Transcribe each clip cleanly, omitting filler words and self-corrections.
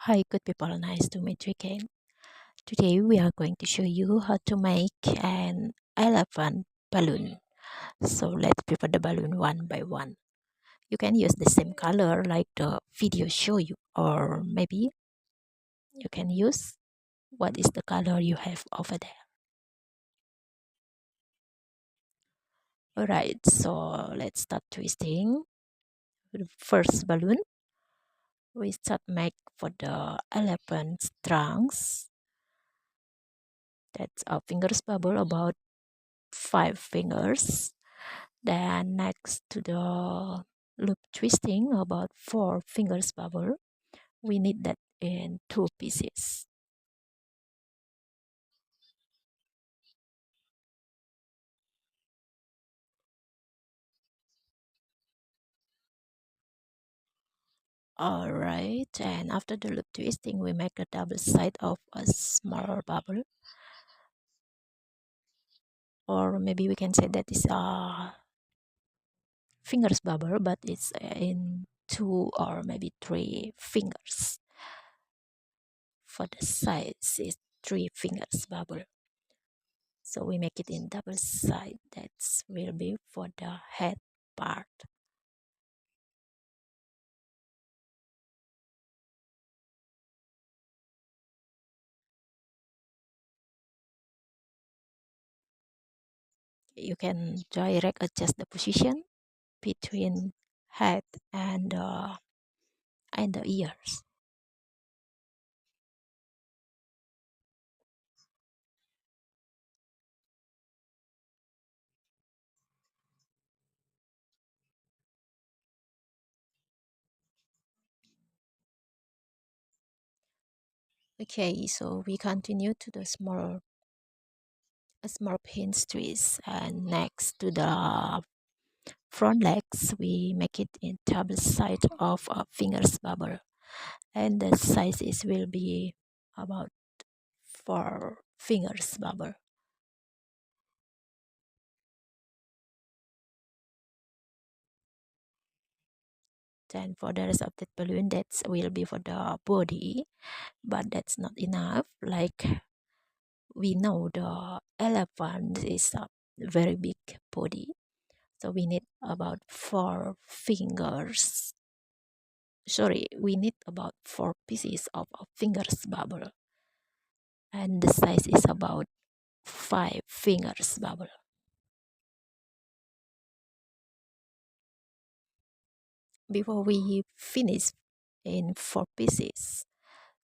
Hi, good people. Nice to meet you again. Today we are going to show you how to make an elephant balloon. So let's prepare the balloon one by one. You can use the same color like the video show you, or maybe you can use what is the color you have over there. Alright, so let's start twisting. The first balloon, we start make for the elephant's trunks. That's a fingers bubble about 5 fingers. Then next to the loop twisting about 4 fingers bubble, we need that in 2 pieces. All right, and after the loop twisting, we make a double side of a smaller bubble, or maybe we can say that is a fingers bubble, but it's in 2 or maybe 3 fingers. For the sides, is 3 fingers bubble. So we make it in double side. That will be for the head part. You can direct adjust the position between head and the ears. Okay, so we continue to the small pin twist, and next to the front legs we make it in double side of a fingers bubble, and the sizes will be about 4 fingers bubble. Then for the rest of the balloon, that will be for the body, but that's not enough. Like we know the elephant is a very big body, so we need about 4 fingers. Sorry, we need about 4 pieces of a fingers bubble, and the size is about 5 fingers bubble. Before we finish in 4 pieces,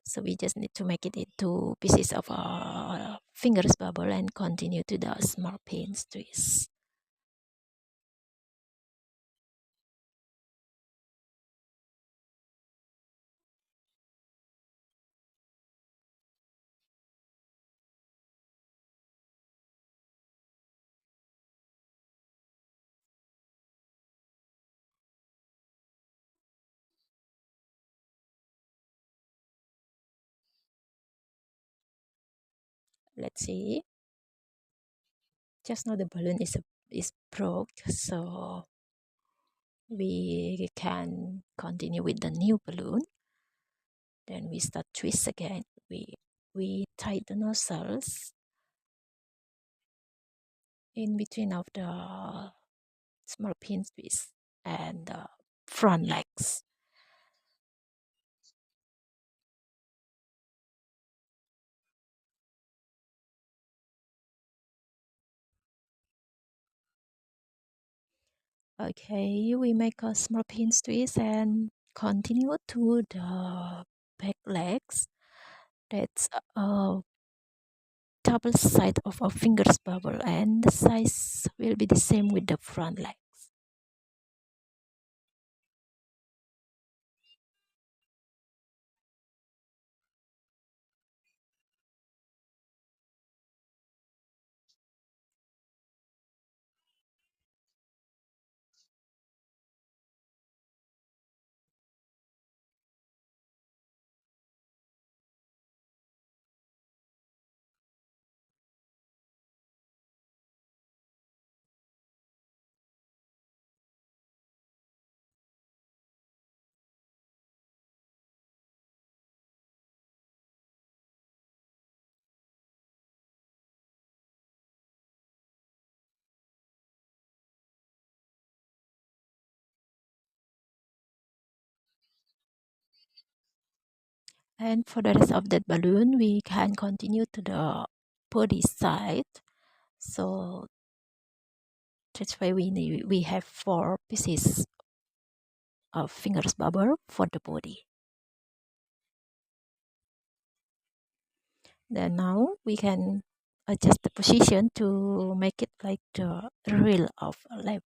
so we just need to make it into pieces of fingers bubble and continue to the small pins twist. Let's see. Just now the balloon is broke, so we can continue with the new balloon. Then we start twist again. We tie the nozzles in between of the small pin twist and the front legs. Okay, we make a small pin twist and continue to the back legs. That's a double side of a fingers bubble, and the size will be the same with the front leg. And for the rest of that balloon, we can continue to the body side. So that's why we have 4 pieces of fingers bubble for the body. Then now we can adjust the position to make it like the reel of 11.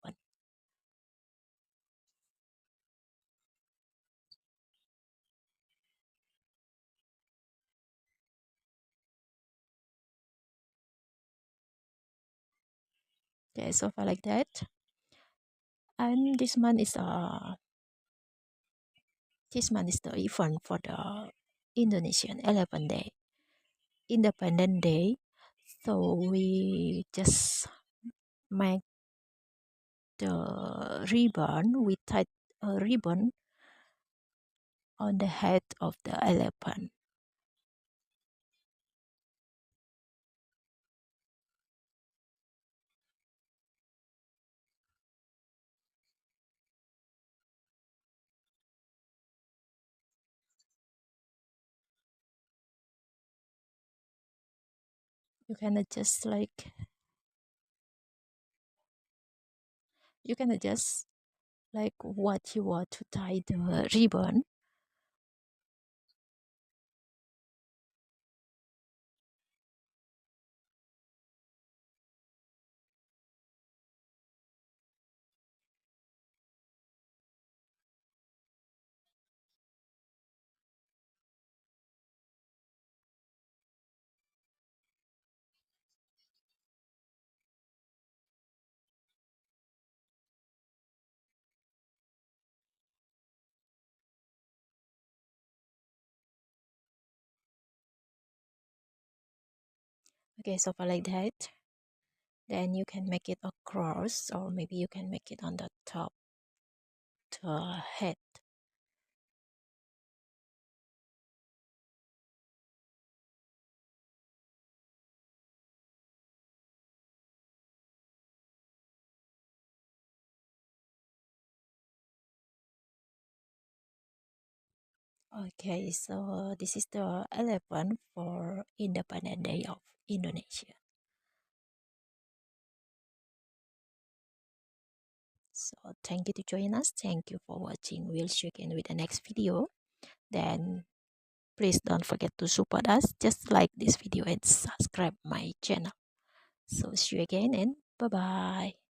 Okay, so far like that. And this month is the event for the Indonesian 11 day Independent Day. So we just make the ribbon. We tied a ribbon on the head of the elephant. You can adjust like what you want to tie the ribbon. Okay, so for like that, then you can make it across, or maybe you can make it on the top the head. Okay, so this is the 11 for Independent Day of Indonesia. So thank you to join us. Thank you for watching. We'll see you again with the next video. Then please don't forget to support us. Just like this video and subscribe my channel. So see you again and bye bye.